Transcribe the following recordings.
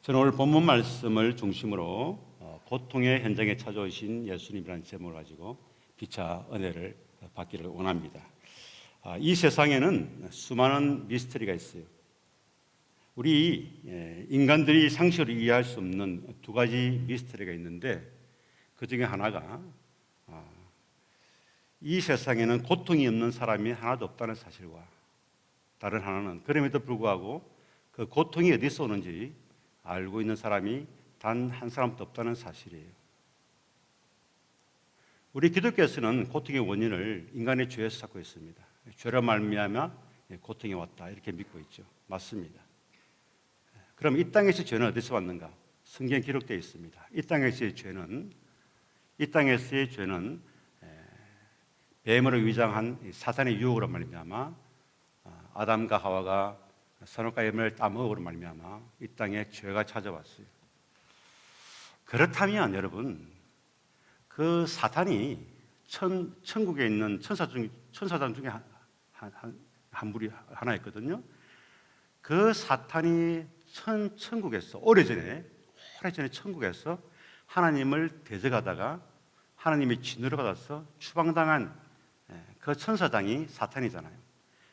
저는 오늘 본문 말씀을 중심으로 고통의 현장에 찾아오신 예수님이라는 제목을 가지고 피차 은혜를 받기를 원합니다. 이 세상에는 수많은 미스터리가 있어요. 우리 인간들이 상식으로 이해할 수 없는 두 가지 미스터리가 있는데, 그 중에 하나가 이 세상에는 고통이 없는 사람이 하나도 없다는 사실과, 다른 하나는 그럼에도 불구하고 그 고통이 어디서 오는지 알고 있는 사람이 단 한 사람도 없다는 사실이에요. 우리 기독교에서는 고통의 원인을 인간의 죄에서 찾고 있습니다. 죄로 말미암아 고통이 왔다, 이렇게 믿고 있죠. 맞습니다. 그럼 이 땅에서 죄는 어디서 왔는가? 성경에 기록되어 있습니다. 이 땅에서의 죄는 뱀으로 위장한 사탄의 유혹으로 말미암아 아담과 하와가 선악과의 열매를 따먹으로 말미암아 이 땅에 죄가 찾아왔어요. 그렇다면 여러분, 그 사탄이 천국에 있는 천사장 중에 한 무리 하나 있거든요. 그 사탄이 천국에서 오래전에 천국에서 하나님을 대적하다가 하나님의 진노를 받아서 추방당한 그 천사장이 사탄이잖아요.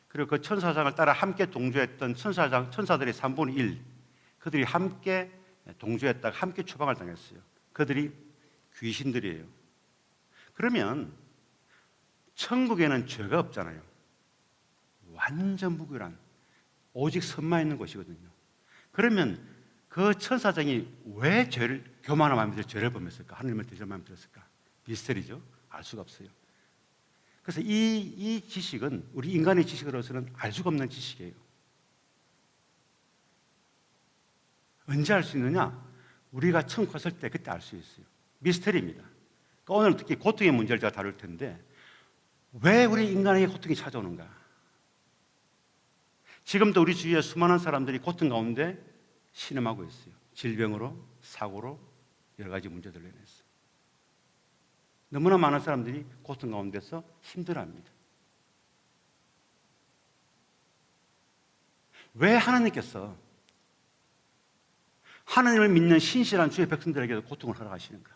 그리고 그 천사장을 따라 함께 동조했던 천사들의 3분의 1, 그들이 함께 동조했다가 함께 추방을 당했어요. 그들이 귀신들이에요. 그러면 천국에는 죄가 없잖아요. 완전 무결한, 오직 선만 있는 곳이거든요. 그러면 그 천사장이 왜 교만한 마음에 들어 죄를 범했을까? 하나님을 대적한 마음에 들었을까? 미스터리죠. 알 수가 없어요. 그래서 이 지식은 우리 인간의 지식으로서는 알 수가 없는 지식이에요. 언제 알 수 있느냐? 우리가 천국 갔을 때 그때 알 수 있어요. 미스터리입니다. 그러니까 오늘 특히 고통의 문제를 제가 다룰 텐데, 왜 우리 인간에게 고통이 찾아오는가? 지금도 우리 주위에 수많은 사람들이 고통 가운데 신음하고 있어요. 질병으로, 사고로, 여러 가지 문제들로 인해서. 너무나 많은 사람들이 고통 가운데서 힘들어합니다. 왜 하나님께서 하나님을 믿는 신실한 주의 백성들에게도 고통을 허락하시는가?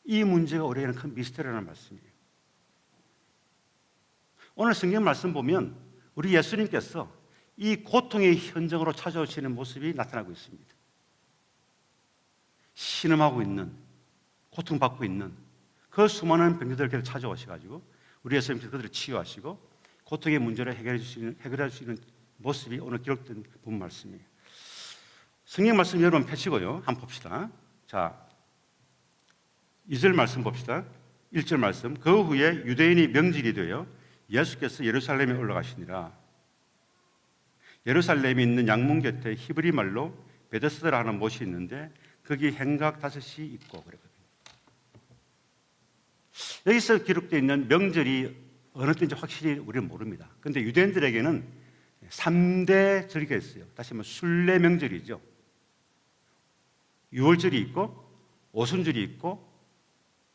이 문제가 우리에게는 큰 미스터리라는 말씀이에요. 오늘 성경 말씀 보면 우리 예수님께서 이 고통의 현장으로 찾아오시는 모습이 나타나고 있습니다. 신음하고 있는, 고통받고 있는 그 수많은 병자들께서 찾아오셔가지고 우리 예수님께서 그들을 치유하시고 고통의 문제를 해결할 수 있는 모습이 오늘 기록된 본 말씀이에요. 성경 말씀 여러분 펴시고요, 한번 봅시다. 자, 2절 말씀 봅시다. 1절 말씀. 그 후에 유대인이 명절이 되어 예수께서 예루살렘에 올라가시니라. 예루살렘에 있는 양문 곁에 히브리 말로 베데스다라 하는 못이 있는데 거기 행각 5이 있고 그랬거든요. 여기서 기록되어 있는 명절이 어느 때인지 확실히 우리는 모릅니다. 그런데 유대인들에게는 3대 절기가 있어요. 다시 말하면 순례 명절이죠. 유월절이 있고 오순절이 있고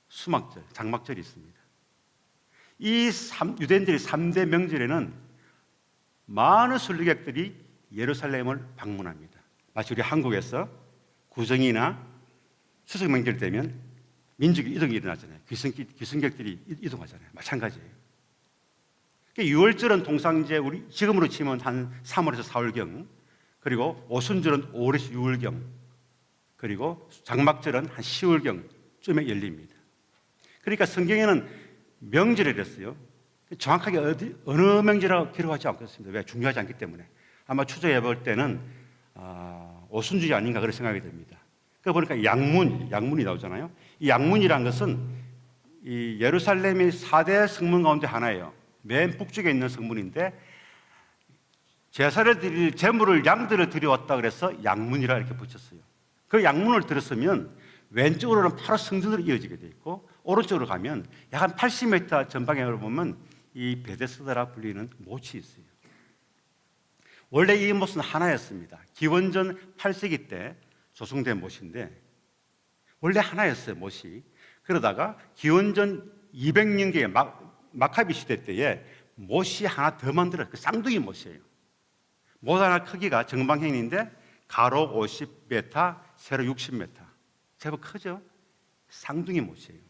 수막절, 장막절이 있습니다. 이 유대인들의 3대 명절에는 많은 순례객들이 예루살렘을 방문합니다. 마치 우리 한국에서 구정이나 추석 명절 되면 민족 이동이 일어나잖아요. 귀성객들이 이동하잖아요. 마찬가지예요. 유월절은 통상 우리 지금으로 치면 한 3월에서 4월경, 그리고 오순절은 5월에서 6월경, 그리고 장막절은 한 10월경쯤에 열립니다. 그러니까 성경에는 명절을 했어요. 정확하게 어느 명절이라고 기록하지 않겠습니다. 왜? 중요하지 않기 때문에. 아마 추적해 볼 때는 오순절이 아닌가 그런 생각이 듭니다. 그러니까 보니까 양문이 나오잖아요. 이 양문이란 것은 이 예루살렘의 4대 성문 가운데 하나예요. 맨 북쪽에 있는 성문인데 제사를 드릴 제물을 양들을 드려왔다 그래서 양문이라 이렇게 붙였어요. 그 양문을 들었으면 왼쪽으로는 바로 성전으로 이어지게 돼 있고 오른쪽으로 가면 약 한 80m 전방에 보면 이 베데스다라 불리는 못이 있어요. 원래 이 못은 하나였습니다. 기원전 8세기 때 조성된 못인데 원래 하나였어요, 못이. 그러다가 기원전 200년경에 마카비 시대 때에 못이 하나 더 만들었어요. 그 쌍둥이 못이에요. 못 하나 크기가 정방형인데 가로 50m, 세로 60m. 제법 크죠? 쌍둥이 못이에요.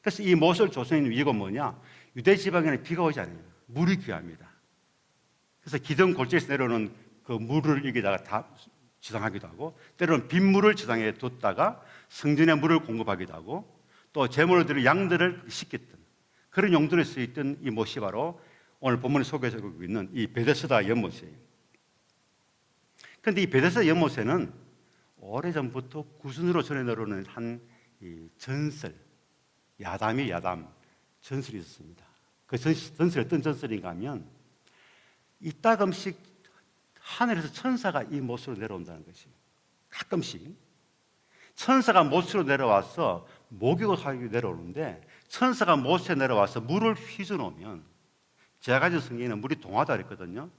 그래서 이 못을 조성하는 이유가 뭐냐? 유대 지방에는 비가 오지 않아요. 물이 귀합니다. 그래서 기둥 골짜기에서 내려오는 그 물을 여기다가 다 지상하기도 하고, 때로는 빗물을 지상에 뒀다가 성전에 물을 공급하기도 하고, 또 제물을 양들을 씻겼던 그런 용도로 쓰였던 이 못이 바로 오늘 본문에 소개해주고 있는 이 베데스다 연못이에요. 그런데 이 베데스다 연못에는 오래전부터 구순으로 전해 내려오는 한 이 전설, 야담 전설이 있었습니다. 그 전설이 어떤 전설인가 하면 이따금씩 하늘에서 천사가 이 못으로 내려온다는 것이, 가끔씩 천사가 못으로 내려와서 목욕을 하기 내려오는데, 천사가 못에 내려와서 물을 휘저으면, 제가 가진 성경에는 물이 동하다 그랬거든요.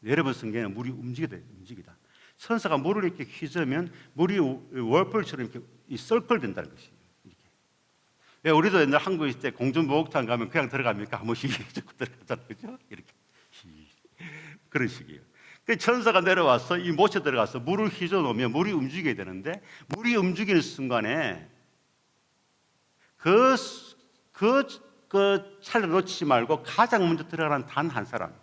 여러분 성경에는 물이 움직이다. 천사가 물을 이렇게 휘저으면 물이 월펄처럼 이렇게 썰컬 된다는 것이에요. 이렇게. 왜 우리도 옛날 한국에 있을 때 공중 목욕탕 가면 그냥 들어갑니까? 한 번씩 들어가잖아요, 그죠? 이렇게 그런 식이에요. 그 천사가 내려와서 이 못에 들어가서 물을 휘저어 놓으면 물이 움직여야 되는데, 물이 움직이는 순간에 그 차를 놓치지 말고 가장 먼저 들어가는 단 한 사람,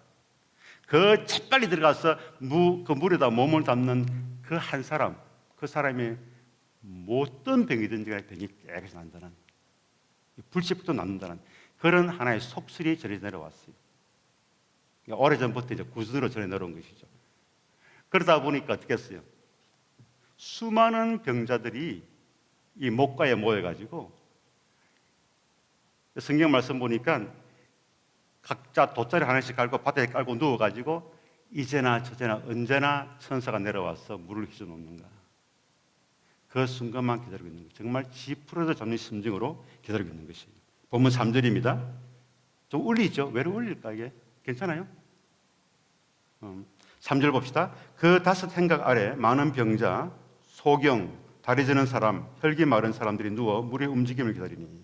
그 재빨리 들어가서 그 물에다 몸을 담는 그 한 사람, 그 사람이 어떤 병이든지 간에 병이 깨끗이 난다는, 불씨부터 낫는다는 그런 하나의 속설이 전해 내려왔어요. 오래전부터 이제 구순으로 전해 내려온 것이죠. 그러다 보니까 어떻게 했어요? 수많은 병자들이 이 목가에 모여가지고, 성경 말씀 보니까 각자 돗자리 하나씩 깔고 바닥에 깔고 누워가지고 이제나 저제나 언제나 천사가 내려와서 물을 휘저 놓는가, 그 순간만 기다리고 있는 거예요. 정말 지푸러져 잡는 심정으로 기다리고 있는 것이에요. 본문 3절입니다. 좀 울리죠? 왜 울릴까 이게? 괜찮아요? 3절 봅시다. 그 5 행각 아래 많은 병자, 소경, 다리 저는 사람, 혈기 마른 사람들이 누워 물의 움직임을 기다리니.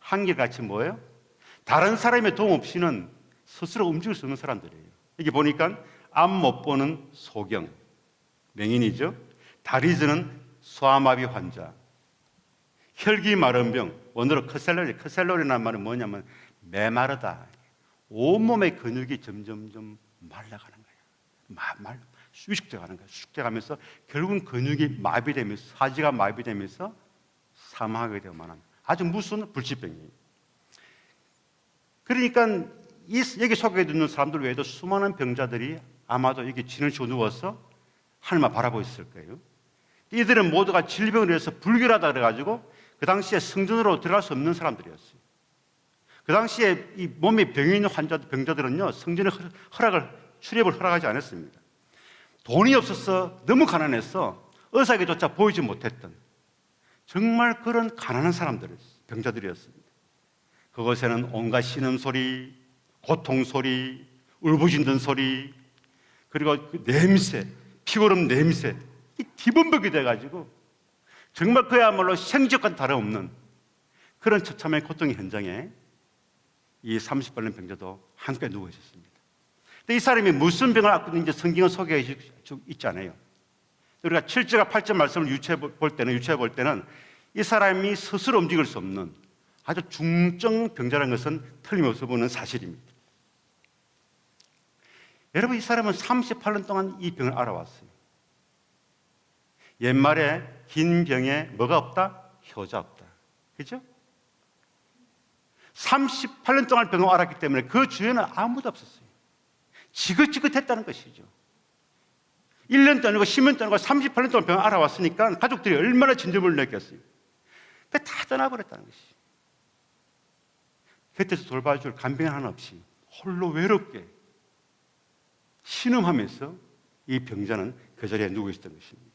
한결같이 뭐예요? 다른 사람의 도움 없이는 스스로 움직일 수 없는 사람들이에요. 여기 보니까 앞 못 보는 소경, 명인이죠. 다리 저는 소아마비 환자, 혈기 마른 병, 원어로 크셀로리라는 말은 뭐냐면 메마르다. 온몸의 근육이 점점점 말라가는 거예요. 수축돼가는 거예요. 수축돼가면서 결국은 근육이 마비되면서, 사지가 마비되면서 사망하게 되고 만한 아주 무서운 불치병이에요. 그러니까 여기 소개해 듣는 사람들 외에도 수많은 병자들이 아마도 여기 진을 치고 누워서 하늘만 바라보고 있을 거예요. 이들은 모두가 질병을 위해서 불결하다 그래가지고 그 당시에 성전으로 들어갈 수 없는 사람들이었어요. 그 당시에 이 몸에 병이 있는 병자들은요, 성전의 출입을 허락하지 않았습니다. 돈이 없어서 너무 가난해서 의사에게조차 보이지 못했던 정말 그런 가난한 병자들이었습니다. 그곳에는 온갖 신음소리, 고통소리, 울부짖는 소리, 그리고 그 냄새, 피고름 냄새, 이 뒤범벅이 돼가지고 정말 그야말로 생지역과도 다름없는 그런 처참한 고통의 현장에 이 30발 병자도 함께 누워 있었습니다. 근데 이 사람이 무슨 병을 앓고 있는지 성경은 소개해 있지 않아요. 우리가 7절과 8절 말씀을 유추해 볼 때는 이 사람이 스스로 움직일 수 없는 아주 중증 병자라는 것은 틀림없어 보는 사실입니다. 여러분, 이 사람은 38년 동안 이 병을 앓아왔어요. 옛말에 긴 병에 뭐가 없다? 효자 없다. 그렇죠? 38년 동안 병을 앓았기 때문에 그 주위에는 아무도 없었어요. 지긋지긋했다는 것이죠. 1년도 아니고 10년도 아니고 38년 동안 병을 앓아왔으니까 가족들이 얼마나 진정을 느꼈어요. 다 떠나버렸다는 것이죠. 곁에서 돌봐줄 간병인 하나 없이 홀로 외롭게 신음하면서 이 병자는 그 자리에 누워 있었던 것입니다.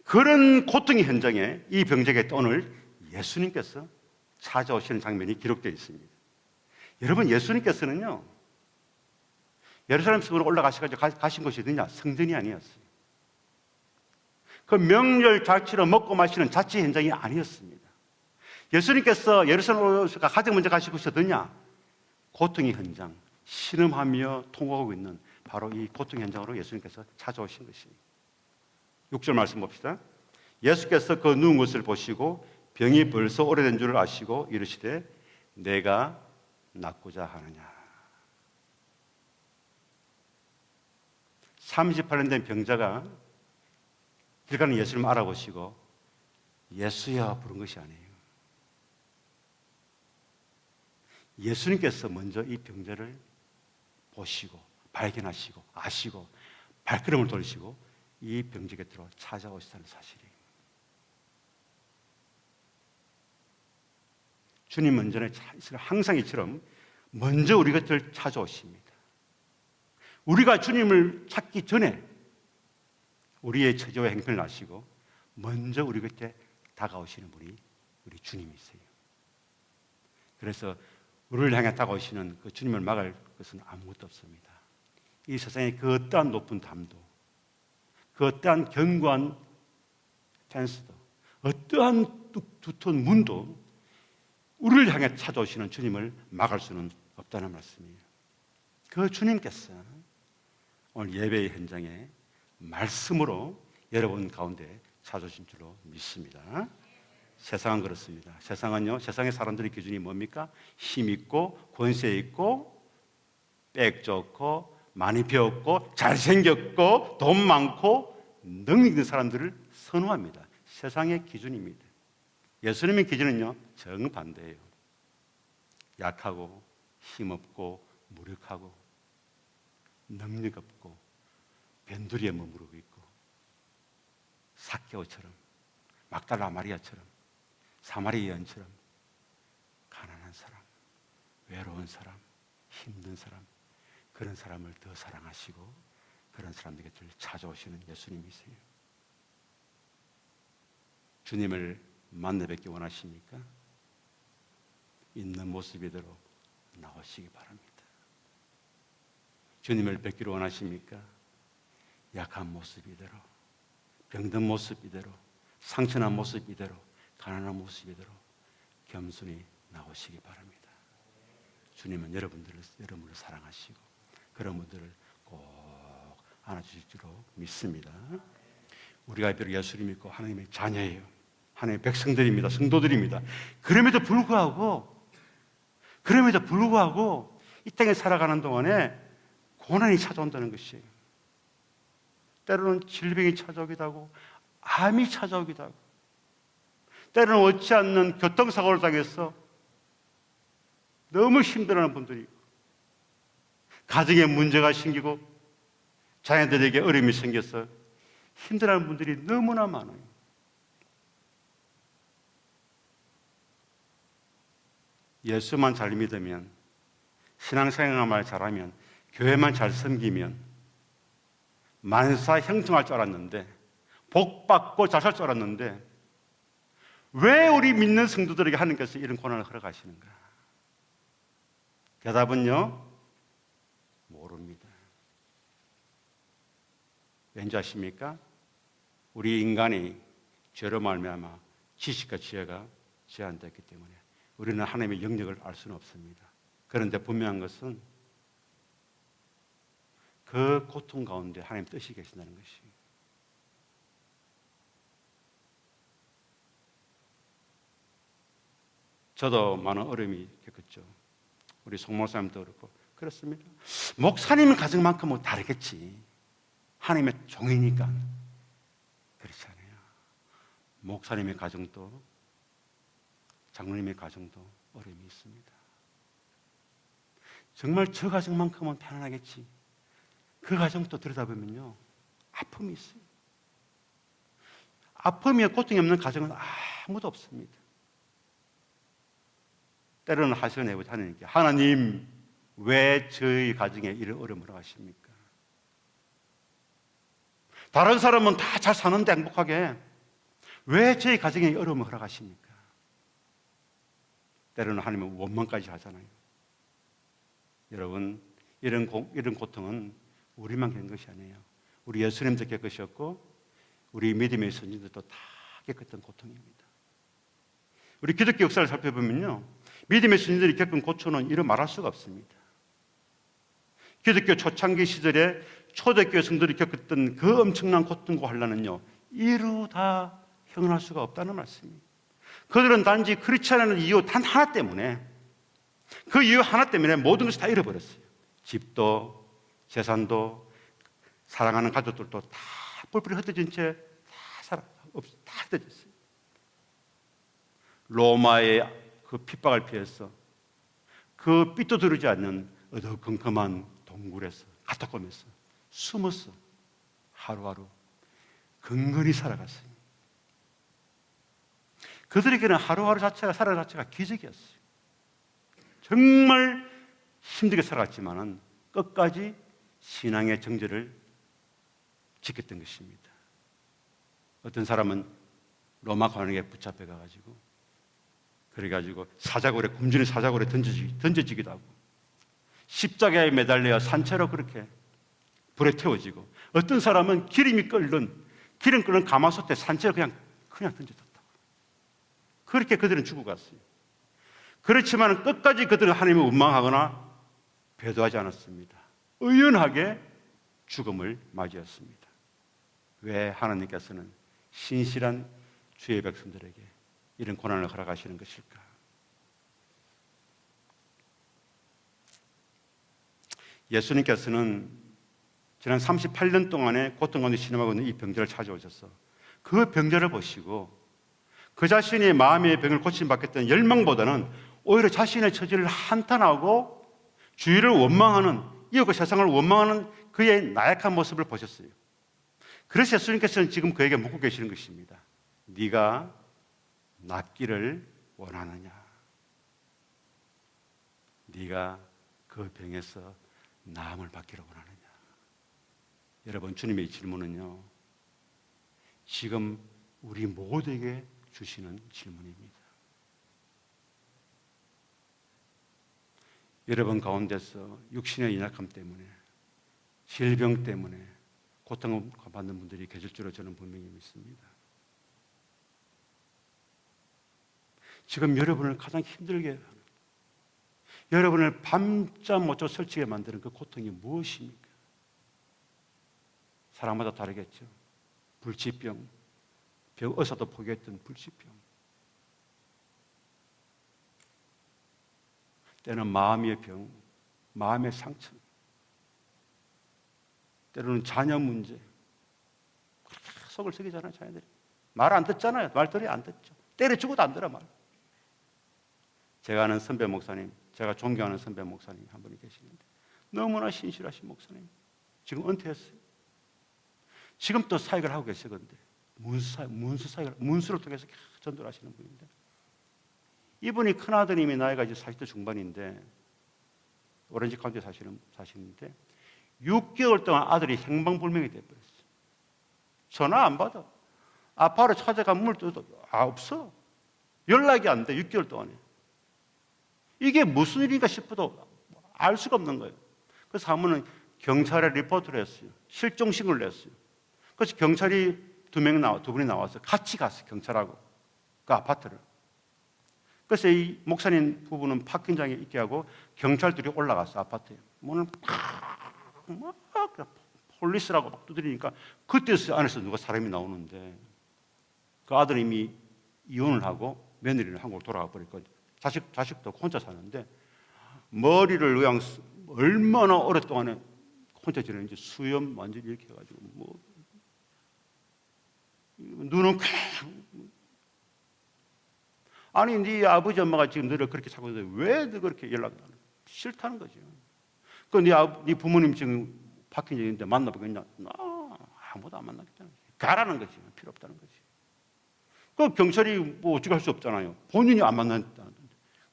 그런 고통의 현장에 이 병자에게 오늘 예수님께서 찾아오시는 장면이 기록되어 있습니다. 여러분, 예수님께서는요, 예루살렘 성으로 올라가셔가지고 가신 곳이 어디냐? 성전이 아니었어요. 그 명절 자치로 먹고 마시는 자치 현장이 아니었습니다. 예수님께서 예루살렘으로 가장 먼저 가신 곳이 어디냐? 고통의 현장, 신음하며 통곡하고 있는 바로 이 고통 현장으로 예수님께서 찾아오신 것입니다. 6절 말씀 봅시다. 예수께서 그 누운 것을 보시고 병이 벌써 오래된 줄을 아시고 이르시되 내가 낫고자 하느냐. 38년 된 병자가 길 가는 예수님을 알아보시고 예수여 부른 것이 아니에요. 예수님께서 먼저 이 병자를 보시고 발견하시고 아시고 발걸음을 돌리시고 이 병자 곁으로 찾아오시다는 사실이에요. 주님은 전에 항상 이처럼 먼저 우리 곁을 찾아오십니다. 우리가 주님을 찾기 전에 우리의 처지와 행편을 아시고 먼저 우리 곁에 다가오시는 분이 우리 주님이세요. 그래서 우리를 향해 다가오시는 그 주님을 막을 것은 아무것도 없습니다. 이 세상의 그 어떠한 높은 담도, 그 어떠한 견고한 펜스도, 어떠한 두터운 문도 우리를 향해 찾아오시는 주님을 막을 수는 없다는 말씀이에요. 그 주님께서 오늘 예배의 현장에 말씀으로 여러분 가운데 찾아오신 줄로 믿습니다. 세상은 그렇습니다. 세상은요, 세상의 사람들의 기준이 뭡니까? 힘 있고 권세 있고 빽 좋고 많이 배웠고 잘생겼고 돈 많고 능력 있는 사람들을 선호합니다. 세상의 기준입니다. 예수님의 기준은요, 정반대예요. 약하고 힘없고 무력하고 능력 없고 변두리에 머무르고 있고 삭개오처럼 막달라 마리아처럼 사마리 여인처럼 가난한 사람, 외로운 사람, 힘든 사람, 그런 사람을 더 사랑하시고 그런 사람들에게 찾아오시는 예수님이세요. 주님을 만나 뵙기 원하십니까? 있는 모습이대로 나오시기 바랍니다. 주님을 뵙기를 원하십니까? 약한 모습 이대로, 병든 모습 이대로, 상처난 모습 이대로, 가난한 모습 이대로 겸손히 나오시기 바랍니다. 주님은 여러분을 사랑하시고 그런 분들을 꼭 안아주실 줄로 믿습니다. 우리가 비록 예수를 믿고 하나님의 자녀예요. 하나님의 백성들입니다. 성도들입니다. 그럼에도 불구하고 이 땅에 살아가는 동안에 고난이 찾아온다는 것이에요. 때로는 질병이 찾아오기도 하고 암이 찾아오기도 하고 때로는 얻지 않는 교통사고를 당해서 너무 힘들어하는 분들이 있고 가정에 문제가 생기고 자녀들에게 어려움이 생겨서 힘들어하는 분들이 너무나 많아요. 예수만 잘 믿으면, 신앙생활만 잘하면, 교회만 잘 섬기면 만사 형통할 줄 알았는데, 복받고 잘 살 줄 알았는데 왜 우리 믿는 성도들에게 하나님께서 이런 고난을 허락하시는가? 대답은요, 모릅니다. 왠지 아십니까? 우리 인간이 죄로 말미암아 지식과 지혜가 제한됐기 때문에 우리는 하나님의 영역을 알 수는 없습니다. 그런데 분명한 것은 그 고통 가운데 하나님 뜻이 계신다는 것이. 저도 많은 어려움이 겪었죠. 우리 송 목사님도 그렇고 그렇습니다. 목사님 가정만큼은 다르겠지. 하나님의 종이니까. 그렇지 않아요. 목사님의 가정도 장로님의 가정도 어려움이 있습니다. 정말 저 가정만큼은 편안하겠지. 그 가정도 들여다보면요, 아픔이 있어요. 아픔이나 고통이 없는 가정은 아무도 없습니다. 때로는 하소연해보자 하나님께, 하나님 왜 저희 가정에 이런 어려움을 하십니까? 다른 사람은 다 잘 사는데 행복하게 왜 저희 가정에 어려움을 허락하십니까? 때로는 하나님은 원망까지 하잖아요. 여러분, 이런 고통은 우리만 겪는 것이 아니에요. 우리 예수님도 겪으셨고 우리 믿음의 선진들도 다 겪었던 고통입니다. 우리 기독교 역사를 살펴보면요, 믿음의 선진들이 겪은 고초는 이루 말할 수가 없습니다. 기독교 초창기 시절에 초대교회 성도들이 겪었던 그 엄청난 고통과 환난은요, 이루 다 형언할 수가 없다는 말씀입니다. 그들은 단지 그렇지 않은 이유 단 하나 때문에, 그 이유 하나 때문에 모든 것을 다 잃어버렸어요. 집도, 재산도, 사랑하는 가족들도 다 뿔뿔이 흩어진 채 다 흩어졌어요. 로마의 그 핍박을 피해서 그 삐뚤어지지 않는 어두컴컴한 동굴에서, 카타콤에서 숨어서 하루하루 근근히 살아갔어요. 그들에게는 하루하루 자체가, 살아가는 자체가 기적이었어요. 정말 힘들게 살아갔지만은 끝까지 신앙의 정절을 지켰던 것입니다. 어떤 사람은 로마 관원에게 붙잡혀 가지고, 그래가지고 사자굴에, 굶주린 사자굴에 던져지기도 하고, 십자가에 매달려 산채로 그렇게 불에 태워지고, 어떤 사람은 기름 끓는 가마솥에 산채로 그냥 던져졌다. 그렇게 그들은 죽어갔어요. 그렇지만 끝까지 그들은 하나님을 원망하거나 배도하지 않았습니다. 의연하게 죽음을 맞이했습니다. 왜 하나님께서는 신실한 주의 백성들에게 이런 고난을 허락하시는 것일까? 예수님께서는 지난 38년 동안의 고통 가운데 신음하고 있는 이 병자를 찾아오셔서 그 병자를 보시고 그 자신의 마음의 병을 고침받겠다는 열망보다는 오히려 자신의 처지를 한탄하고 주위를 원망하는, 이웃과 세상을 원망하는 그의 나약한 모습을 보셨어요. 그래서 예수님께서는 지금 그에게 묻고 계시는 것입니다. 네가 낫기를 원하느냐? 네가 그 병에서 나음을 받기를 원하느냐? 여러분, 주님의 질문은요, 지금 우리 모두에게 주시는 질문입니다. 여러분 가운데서 육신의 연약함 때문에, 질병 때문에 고통을 받는 분들이 계실 줄로 저는 분명히 믿습니다. 지금 여러분을 가장 힘들게 하는, 여러분을 밤잠 못 자고 설치게 만드는 그 고통이 무엇입니까? 사람마다 다르겠죠. 불치병, 의사도 포기했던 불치병, 때는 마음의 병, 마음의 상처, 때로는 자녀 문제. 그렇게 속을 썩이잖아요. 자녀들이 말 안 듣잖아요. 말들이 안 듣죠. 때려 죽어도 안 들어 말. 제가 아는 선배 목사님, 제가 존경하는 선배 목사님 한 분이 계시는데 너무나 신실하신 목사님, 지금 은퇴했어요. 지금 또 사역을 하고 계시건데 문수를 통해서 계속 전도를 하시는 분인데, 이분이 큰아드님이 나이가 이제 40대 중반인데 오렌지 카운티에 사시는데 6개월 동안 아들이 행방불명이 되어버렸어요. 전화 안 받아. 아파를 찾아가 문을 뜯어도 없어. 연락이 안 돼. 6개월 동안에. 이게 무슨 일인가 싶어도 알 수가 없는 거예요. 그래서 사모는 경찰에 리포트를 했어요. 실종신고를 냈어요. 그래서 경찰이 두 분이 나와서 같이 갔어요. 경찰하고 그 아파트를. 그래서 이 목사님 부부는 파킹장에 있게 하고 경찰들이 올라갔어. 아파트에 문을 막 폴리스라고 막 두드리니까 그때 안에서 누가 사람이 나오는데, 그 아들은 이미 이혼을 하고 며느리는 한국으로 돌아가 버렸고 자식도 혼자 사는데, 머리를 그냥 얼마나 오랫동안 혼자 지내는지 수염 완전히 이렇게 해가지고 눈은 아니 네 아버지 엄마가 지금 너를 그렇게 찾고 있는데 왜 너 그렇게 연락이 안 해? 싫다는 거죠. 네 부모님 지금 바뀐 적 있는데 만나보겠냐? 아무도 안 만나겠다는 거지. 가라는 거지. 필요 없다는 거지. 그 경찰이 뭐 어찌 할 수 없잖아요. 본인이 안 만난다는데.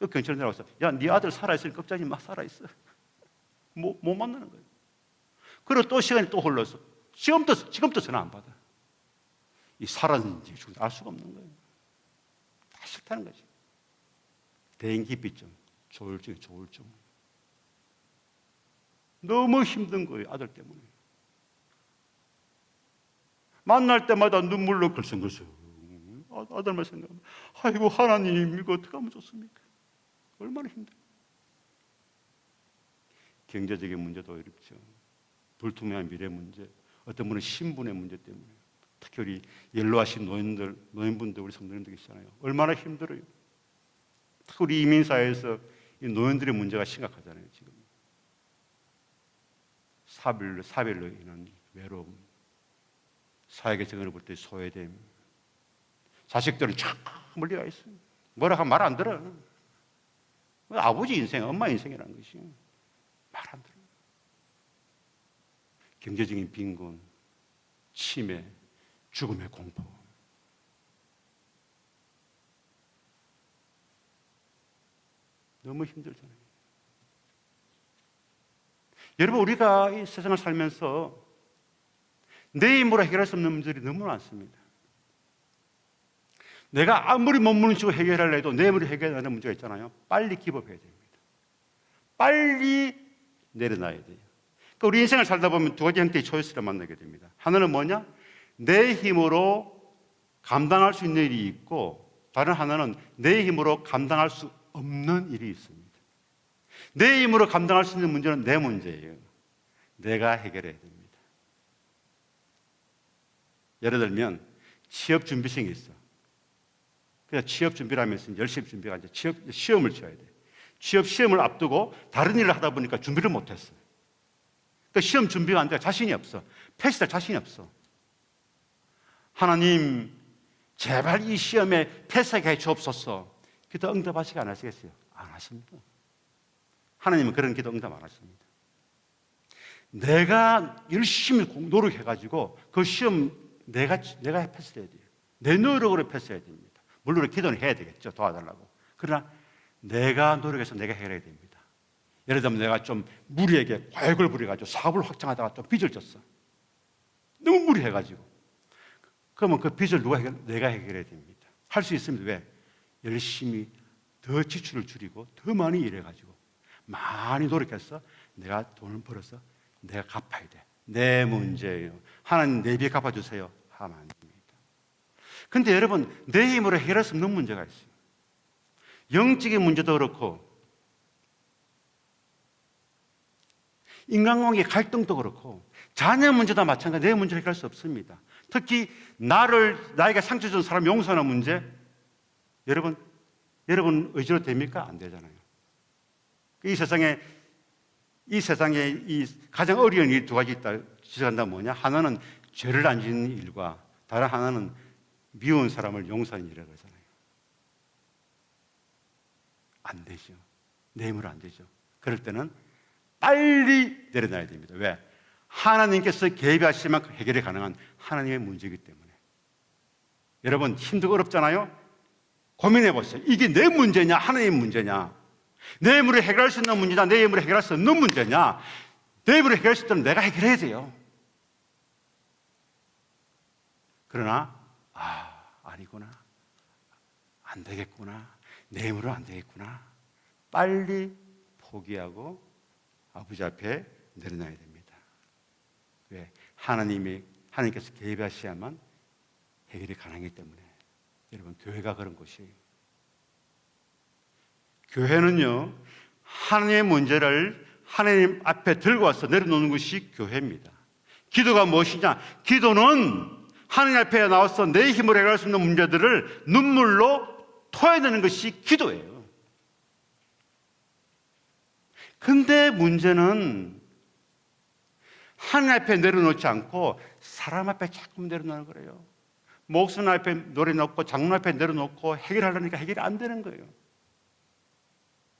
그 경찰이 내려와서 야, 네 아들 살아있으니 걱정하지 마. 살아있어. 못 만나는 거예요. 그리고 또 시간이 또 흘러서 지금도 전화 안 받아. 이 살았는지 죽은지 알 수가 없는 거예요. 다 싫다는 거지. 대인기피증, 조울증. 너무 힘든 거예요. 아들 때문에. 만날 때마다 눈물로 글썽글썽. 아들만 생각하면 아이고 하나님 이거 어떻게 하면 좋습니까? 얼마나 힘들어요. 경제적인 문제도 어렵죠. 불투명한 미래 문제, 어떤 분은 신분의 문제 때문에, 특히 우리 연로하신 노인분들, 우리 성도님들 계시잖아요. 얼마나 힘들어요. 특히 우리 이민사회에서 이 노인들의 문제가 심각하잖아요. 지금 사별로 인한 외로움, 사회계 정을 볼 때 소외됨, 자식들은 쫙 멀리 가 있어요. 뭐라 하면 말 안 들어. 아버지 인생, 엄마 인생이라는 것이 말 안 들어. 경제적인 빈곤, 치매, 죽음의 공포. 너무 힘들잖아요. 여러분, 우리가 이 세상을 살면서 내 힘으로 해결할 수 없는 문제들이 너무 많습니다. 내가 아무리 몸부림치고 해결하려 해도 내 힘으로 해결하는 문제가 있잖아요. 빨리 기법해야 됩니다. 빨리 내려놔야 돼요. 그러니까 우리 인생을 살다 보면 두 가지 형태의 초이스를 만나게 됩니다. 하나는 뭐냐? 내 힘으로 감당할 수 있는 일이 있고, 다른 하나는 내 힘으로 감당할 수 없는 일이 있습니다. 내 힘으로 감당할 수 있는 문제는 내 문제예요. 내가 해결해야 됩니다. 예를 들면 취업 준비생이 있어. 그냥 취업 준비를 하면서 열심히 준비가 아니라 취업 시험을 쳐야 돼. 취업 시험을 앞두고 다른 일을 하다 보니까 준비를 못했어. 그러니까 시험 준비가 안 돼. 자신이 없어. 패스할 자신이 없어. 하나님, 제발 이 시험에 패스하게 해 주옵소서. 기도 응답하시게 안 하시겠어요? 안 하십니다. 하나님은 그런 기도 응답 안 하십니다. 내가 열심히 노력해가지고 그 시험 내가 패스해야 돼요. 내 노력으로 패스해야 됩니다. 물론 기도는 해야 되겠죠. 도와달라고. 그러나 내가 노력해서 내가 해결해야 됩니다. 예를 들면 내가 좀 무리에게 과욕을 부려가지고 사업을 확장하다가 또 빚을 졌어. 너무 무리해가지고. 그러면 그 빚을 내가 해결해야 됩니다. 할 수 있습니다. 왜? 열심히 더 지출을 줄이고 더 많이 일해가지고 많이 노력해서 내가 돈을 벌어서 내가 갚아야 돼. 내 문제예요. 하나님 내 빚 갚아주세요 하면 안 됩니다. 근데 여러분, 내 힘으로 해결할 수 없는 문제가 있어요. 영적인 문제도 그렇고 인간관계 갈등도 그렇고 자녀 문제도 마찬가지. 내 문제를 해결할 수 없습니다. 특히 나에게 상처 준 사람 용서하는 문제, 여러분 의지로 됩니까? 안 되잖아요. 이 세상에 이 가장 어려운 일이 두 가지 있다 지적한다면 뭐냐? 하나는 죄를 안 짓는 일과 다른 하나는 미운 사람을 용서하는 일이라고 하잖아요. 안 되죠. 내 힘으로 안 되죠. 그럴 때는 빨리 내려놔야 됩니다. 왜? 하나님께서 개입하시면 해결이 가능한 하나님의 문제이기 때문에. 여러분, 힘들고 어렵잖아요? 고민해 보세요. 이게 내 문제냐, 하나님의 문제냐? 내 힘으로 해결할 수 있는 문제냐, 내 힘으로 해결할 수 없는 문제냐? 내 힘으로 해결할 수 있다면 내가 해결해야 돼요. 그러나 아니구나, 안 되겠구나, 내 힘으로 안 되겠구나, 빨리 포기하고 아버지 앞에 내려놔야 됩니다. 왜? 하나님께서 개입하셔야만 해결이 가능하기 때문에. 여러분, 교회가 그런 곳이에요. 교회는요, 하나님의 문제를 하나님 앞에 들고 와서 내려놓는 것이 교회입니다. 기도가 무엇이냐? 기도는 하나님 앞에 나와서 내 힘으로 해결할 수 있는 문제들을 눈물로 토해내는 것이 기도예요. 근데 문제는 하나님 앞에 내려놓지 않고 사람 앞에 자꾸 내려놓는 거예요. 목사님 앞에 내려놓고 장로 앞에 내려놓고 해결하려니까 해결이 안 되는 거예요.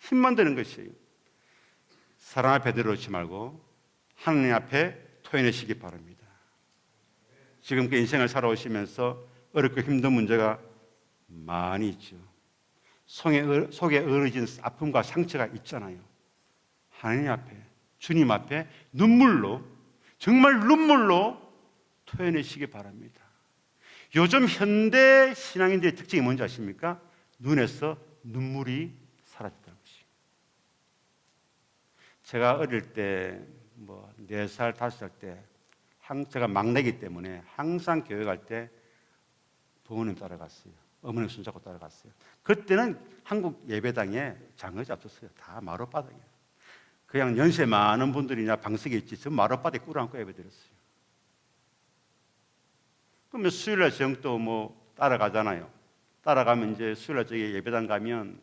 힘만 드는 것이에요. 사람 앞에 내려놓지 말고 하나님 앞에 토해내시기 바랍니다. 지금 그 인생을 살아오시면서 어렵고 힘든 문제가 많이 있죠. 속에 어려진 아픔과 상처가 있잖아요. 하나님 앞에, 주님 앞에 정말 눈물로 토해내시기 바랍니다. 요즘 현대 신앙인들의 특징이 뭔지 아십니까? 눈에서 눈물이 사라졌다는 것이에요. 제가 어릴 때 4살, 5살 때 제가 막내기 때문에 항상 교회 갈 때 부모님 따라갔어요. 어머니 손잡고 따라갔어요. 그때는 한국 예배당에 장거지 없었어요. 다 마룻바닥이에요. 그냥 연세 많은 분들이나 방석에 있지 저 마룻바닥에 꿇어앉고 예배드렸어요. 그러면 수요일날 저녁도 뭐 따라가잖아요. 따라가면 이제 수요일날 저기 예배당 가면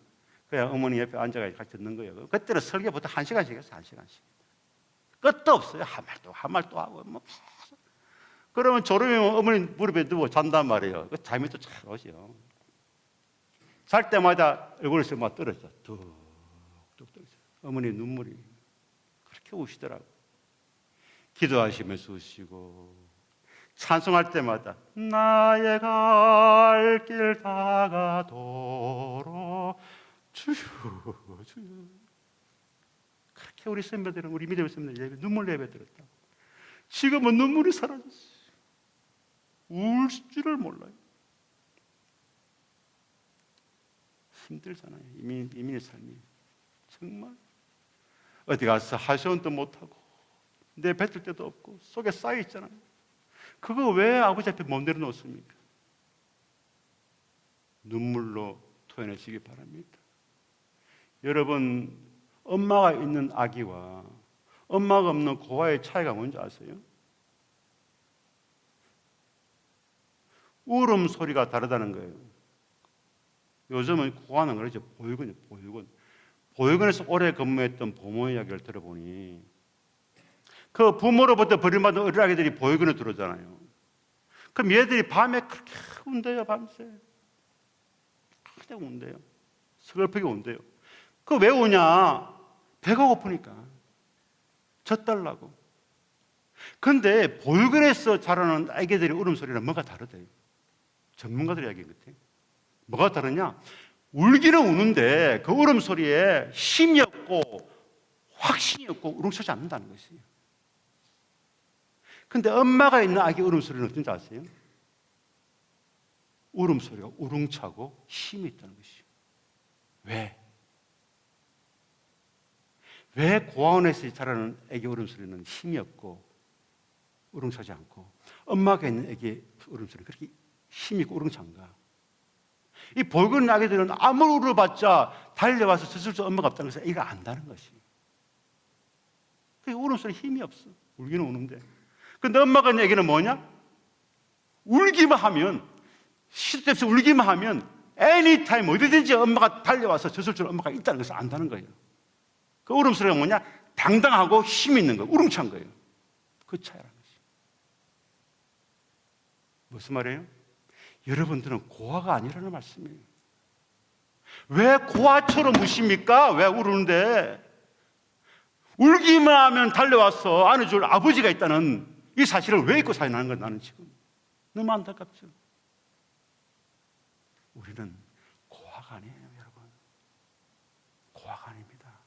그냥 어머니 옆에 앉아가지고 같이 듣는 거예요. 그때는 설교부터 1시간씩 했어요. 1시간씩. 끝도 없어요. 한 말도 하고 뭐. 그러면 졸음이면 어머니 무릎에 누워 잔단 말이에요. 그 잠이 또 잘 오죠. 잘 때마다 얼굴에서 막 떨어져. 뚝뚝 떨어져. 어머니 눈물이 그렇게 우시더라고. 기도하시면서 우시고 찬송할 때마다 나의 갈 길 다가도록 주여 주여. 그렇게 우리 선배들은 우리 믿음의 선배들 눈물 예배 드렸다. 지금은 눈물이 사라졌어요. 울 줄을 몰라요. 힘들잖아요. 이민의 삶이 정말 어디 가서 하소연도 못하고 내 뱉을 데도 없고 속에 쌓여 있잖아요. 그거 왜 아버지 앞에 못 내려놓습니까? 눈물로 토해내시기 바랍니다. 여러분, 엄마가 있는 아기와 엄마가 없는 고아의 차이가 뭔지 아세요? 울음 소리가 다르다는 거예요. 요즘은 고아는 그러죠. 보육원이요, 보육원. 보육원에서 오래 근무했던 부모 이야기를 들어보니 그 부모로부터 버림받은 어린아이들이 보육원에 들어오잖아요. 그럼 얘들이 밤에 그렇게 운대요, 밤새. 그냥 운대요. 서글프게 운대요. 그 왜 우냐? 배가 고프니까. 젖달라고. 근데 보육원에서 자라는 아기들의 울음소리는 뭐가 다르대요. 전문가들이 이야기한 것 같아요. 뭐가 다르냐? 울기는 우는데 그 울음소리에 힘이 없고 확신이 없고 우렁차지 않는다는 것이에요. 근데 엄마가 있는 아기 울음소리는 어떤지 아세요? 울음소리가 우렁차고 힘이 있다는 것이에요. 왜? 왜 고아원에서 자라는 아기 울음소리는 힘이 없고 우렁차지 않고 엄마가 있는 아기 울음소리는 그렇게 힘이 있고 우렁찬가? 이 보육원 아기들은 아무리 울어봤자 달려와서 젖을 엄마가 없다는 것을 애가 안다는 것이에요. 그 울음소리 힘이 없어. 울기는 우는데. 근데 엄마가 있는 애기는 뭐냐? 울기만 하면, 시도 없이 울기만 하면 anytime 어디든지 엄마가 달려와서 젖을 엄마가 있다는 것을 안다는 거예요. 그 울음소리가 뭐냐? 당당하고 힘 있는 거예요. 우렁찬 거예요. 그 차이라는 것이에요. 무슨 말이에요? 여러분들은 고아가 아니라는 말씀이에요. 왜 고아처럼 우십니까? 왜 울는데? 울기만 하면 달려와서 안아줄 아버지가 있다는 이 사실을 왜 잊고 사는 거야, 나는 지금. 너무 안타깝죠. 우리는 고아가 아니에요, 여러분. 고아가 아닙니다.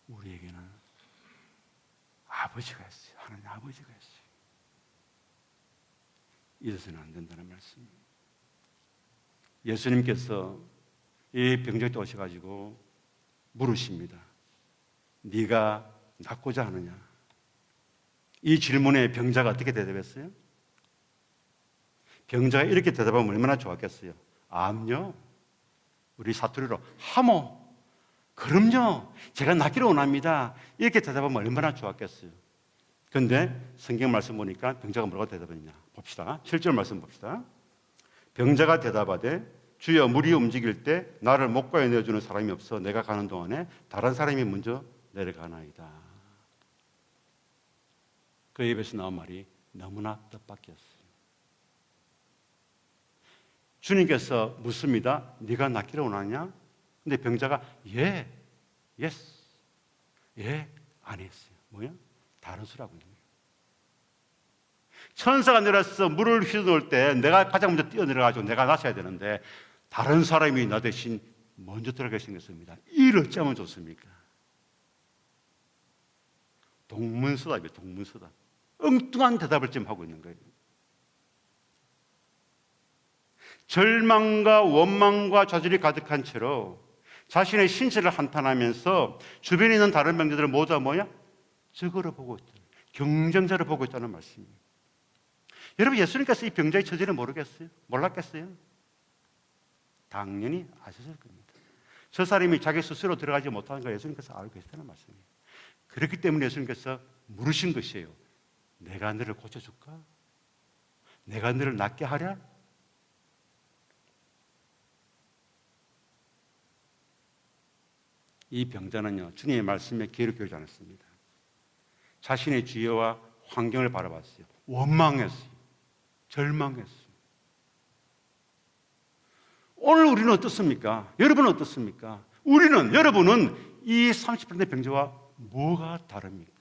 우리에게는 아버지가 있어요. 하나님 아버지가 있어요. 잊어서는 안 된다는 말씀이에요. 예수님께서 이 병자에 오셔가지고 물으십니다. 네가 낫고자 하느냐? 이 질문에 병자가 어떻게 대답했어요? 병자가 이렇게 대답하면 얼마나 좋았겠어요? 암요? 우리 사투리로 하모? 그럼요. 제가 낫기를 원합니다. 이렇게 대답하면 얼마나 좋았겠어요? 그런데 성경 말씀 보니까 병자가 뭐라고 대답했냐? 봅시다. 7절 말씀 봅시다. 병자가 대답하되 주여 물이 움직일 때 나를 목과에 내어주는 사람이 없어 내가 가는 동안에 다른 사람이 먼저 내려가나이다. 그 입에서 나온 말이 너무나 뜻밖이었어요. 주님께서 묻습니다. 네가 낫기를 원하냐? 근데 병자가 예, 예스, 예, 안 했어요. 뭐야? 다른 수라고 있는 거예요. 천사가 내려서 물을 휘두를 때 내가 가장 먼저 뛰어내려가지고 내가 나서야 되는데 다른 사람이 나 대신 먼저 들어가게 생겼습니다. 이를 어쩌면 좋습니까? 동문서답이에요. 동문서답. 엉뚱한 대답을 지금 하고 있는 거예요. 절망과 원망과 좌절이 가득한 채로 자신의 신체를 한탄하면서 주변에 있는 다른 병자들은 모두 뭐야? 적으로 보고 있다. 경쟁자로 보고 있다는 말씀이에요. 여러분, 예수님께서 이 병자의 처지를 모르겠어요? 몰랐겠어요? 당연히 아셨을 겁니다. 저 사람이 자기 스스로 들어가지 못하는 걸 예수님께서 알고 계시다는 말씀이에요. 그렇기 때문에 예수님께서 물으신 것이에요. 내가 너를 고쳐줄까? 내가 너를 낫게 하랴? 이 병자는요, 주님의 말씀에 귀를 기울이지 않았습니다. 자신의 주여와 환경을 바라봤어요. 원망했어요. 절망했어요. 오늘 우리는 어떻습니까? 여러분은 어떻습니까? 여러분은 이 30% 병자와 뭐가 다릅니까?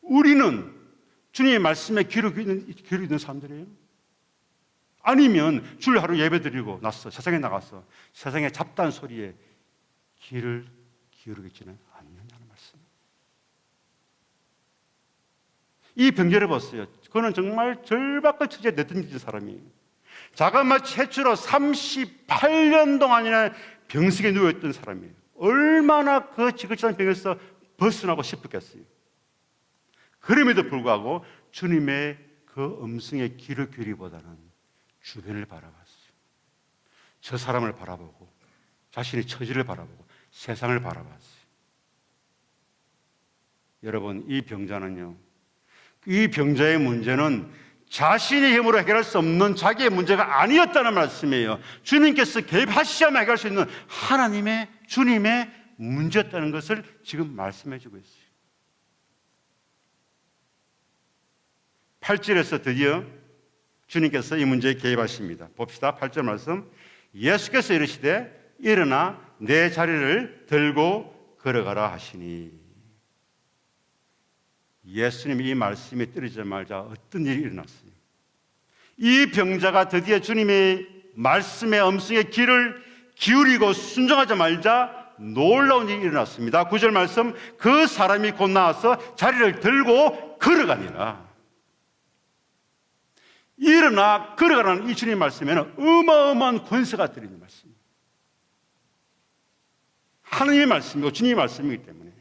우리는 주님의 말씀에 귀를 기울이는 사람들이에요? 아니면 주일 하루 예배 드리고 나서 세상에 나가서 세상의 잡다한 소리에 귀를 기울이지는 않는다는 말씀이에요. 이 병자를 봤어요. 그는 정말 절박한 처지에 내던진 사람이에요. 자가마 최초로 38년 동안이나 병석에 누워있던 사람이에요. 얼마나 그 지긋지긋한 병에서 벗어나고 싶었겠어요. 그럼에도 불구하고 주님의 그 음성에 귀를 기울이기보다는 주변을 바라봤어요. 저 사람을 바라보고 자신의 처지를 바라보고 세상을 바라봤어요. 여러분, 이 병자는요, 이 병자의 문제는 자신의 힘으로 해결할 수 없는 자기의 문제가 아니었다는 말씀이에요. 주님께서 개입하시야만 해결할 수 있는 하나님의, 주님의 문제였다는 것을 지금 말씀해 주고 있어요. 8절에서 드디어 주님께서 이 문제에 개입하십니다. 봅시다. 8절 말씀. 예수께서 이르시되 일어나 내 자리를 들고 걸어가라 하시니. 예수님이 이 말씀이 떨어지자마자 어떤 일이 일어났어요? 이 병자가 드디어 주님의 말씀의 음성에 귀를 기울이고 순종하자마자 놀라운 일이 일어났습니다. 9절 말씀. 그 사람이 곧 나와서 자리를 들고 걸어가니라. 일어나 걸어가라는 이 주님의 말씀에는 어마어마한 권세가 들어있는 말씀이에요. 하나님의 말씀이고 주님의 말씀이기 때문에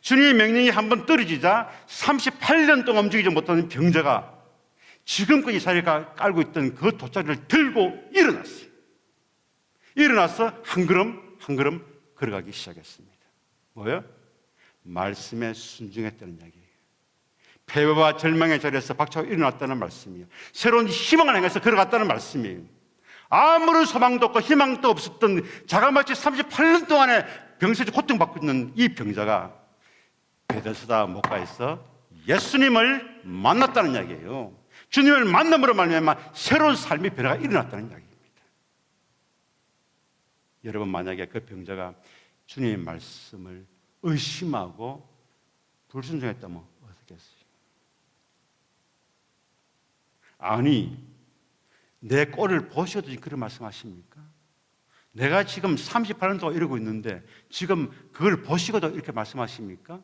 주님의 명령이 한번 떨어지자 38년 동안 움직이지 못하는 병자가 지금까지 자리를 깔고 있던 그 돗자리를 들고 일어났어요. 일어나서 한 걸음 한 걸음 걸어가기 시작했습니다. 뭐예요? 말씀에 순종했다는 이야기예요. 패배와 절망의 자리에서 박차고 일어났다는 말씀이에요. 새로운 희망을 향해서 걸어갔다는 말씀이에요. 아무런 소망도 없고 희망도 없었던 자가마치 38년 동안에 병세에 고통받고 있는 이 병자가 베데스다 목가에서 예수님을 만났다는 이야기예요. 주님을 만남으로 말미암아 새로운 삶의 변화가 일어났다는 이야기입니다. 여러분, 만약에 그 병자가 주님의 말씀을 의심하고 불순종했다면 어떻겠어요? 아니, 내 꼴을 보셔도 그런 말씀하십니까? 내가 지금 38년 동안 이러고 있는데 지금 그걸 보시고도 이렇게 말씀하십니까?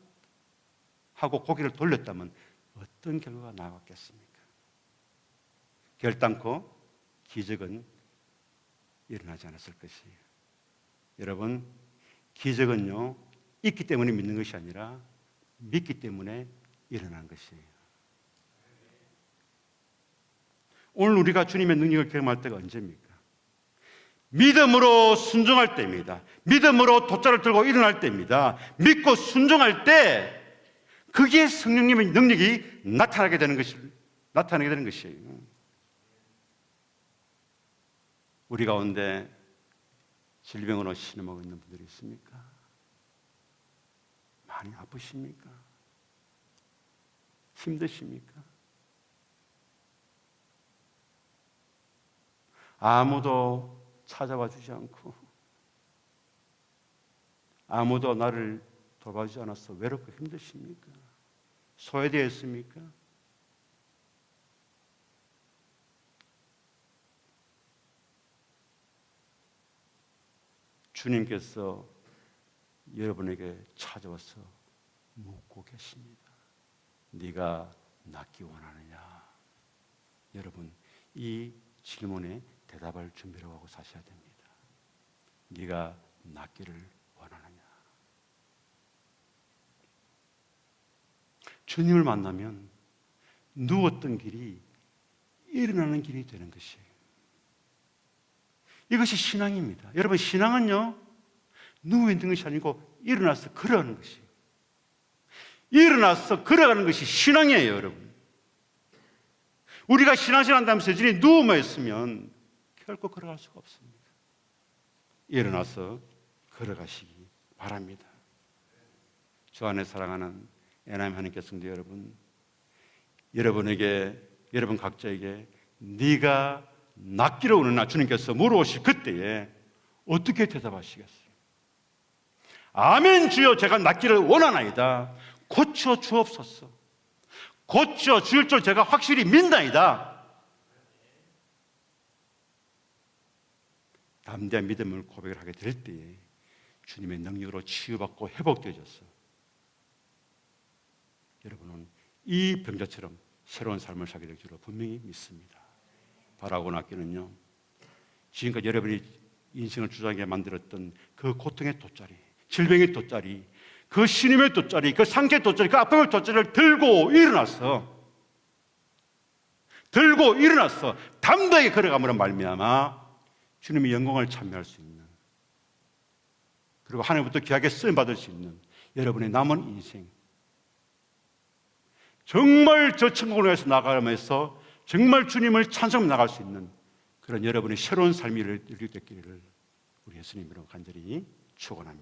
하고 고개를 돌렸다면 어떤 결과가 나왔겠습니까? 결단코 기적은 일어나지 않았을 것이에요. 여러분, 기적은요, 있기 때문에 믿는 것이 아니라 믿기 때문에 일어난 것이에요. 오늘 우리가 주님의 능력을 경험할 때가 언제입니까? 믿음으로 순종할 때입니다. 믿음으로 돗자를 들고 일어날 때입니다. 믿고 순종할 때 그게 성령님의 능력이 나타나게 되는 것이에요. 우리 가운데 질병으로 신음하고 있는 분들이 있습니까? 많이 아프십니까? 힘드십니까? 아무도 찾아와 주지 않고 아무도 나를 돌봐주지 않아서 외롭고 힘드십니까? 소외되었습니까? 주님께서 여러분에게 찾아와서 묻고 계십니다. 네가 낫기 원하느냐? 여러분, 이 질문에 대답할 준비를 하고 사셔야 됩니다. 네가 낫기를 원하느냐? 주님을 만나면 누웠던 길이 일어나는 길이 되는 것이에요. 이것이 신앙입니다. 여러분, 신앙은요, 누워 있는 것이 아니고 일어나서 걸어가는 것이, 일어나서 걸어가는 것이 신앙이에요, 여러분. 우리가 신앙생활 한다면서 여전히 누워만 있으면 결코 걸어갈 수가 없습니다. 일어나서 걸어가시기 바랍니다. 주 안에 사랑하는 애나임 하나님께 성도 여러분, 여러분 각자에게 네가 낫기로 오느냐 주님께서 물어오실 그때에 어떻게 대답하시겠어요? 아멘 주여, 제가 낫기를 원하나이다. 고쳐 주옵소서. 고쳐 주실 줄 제가 확실히 믿나이다. 담대한 믿음을 고백을 하게 될 때에 주님의 능력으로 치유받고 회복되어져서 여러분은 이 병자처럼 새로운 삶을 살게 될 줄로 분명히 믿습니다. 바라고 낫기는요, 지금까지 여러분이 인생을 주장하게 만들었던 그 고통의 돗자리, 질병의 돗자리, 그 신임의 돗자리, 그 상처의 돗자리, 그 아픔의 돗자리를 들고 일어나서 담대하게 걸어감으로 말미암아 주님의 영광을 참여할 수 있는, 그리고 하나님부터 귀하게 쓰임받을 수 있는 여러분의 남은 인생, 정말 저 천국을 위해서 나가면서 정말 주님을 찬송하며 나갈 수 있는 그런 여러분의 새로운 삶이 이루어지기를 우리 예수님으로 간절히 축원합니다.